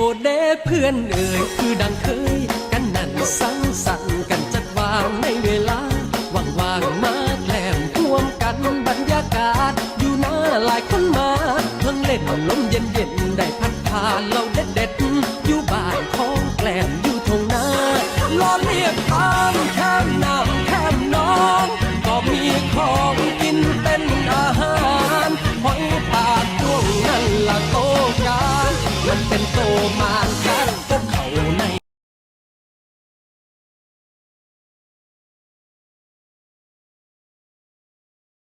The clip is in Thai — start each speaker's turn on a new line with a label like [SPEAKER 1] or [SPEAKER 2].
[SPEAKER 1] โอเด้เพื่อนเอ่ยคือดังเคยกันนั่นสังสรรค์กันจัดวางในเวลาว่างๆมาแกล้มร่วมกันบรรยากาศอยู่หน้าหลายคนมาเพิ่งเล่นลมเย็นๆได้พัดผ่านเราเด็ดๆอยู่บ้านของแกล้มอยู่ทงนาล้อเลียกตามแคมน้ำแคมน้องก็มีของกินเป็นอาหารหอยปากพวกนั้นละโตกามันเป็นโต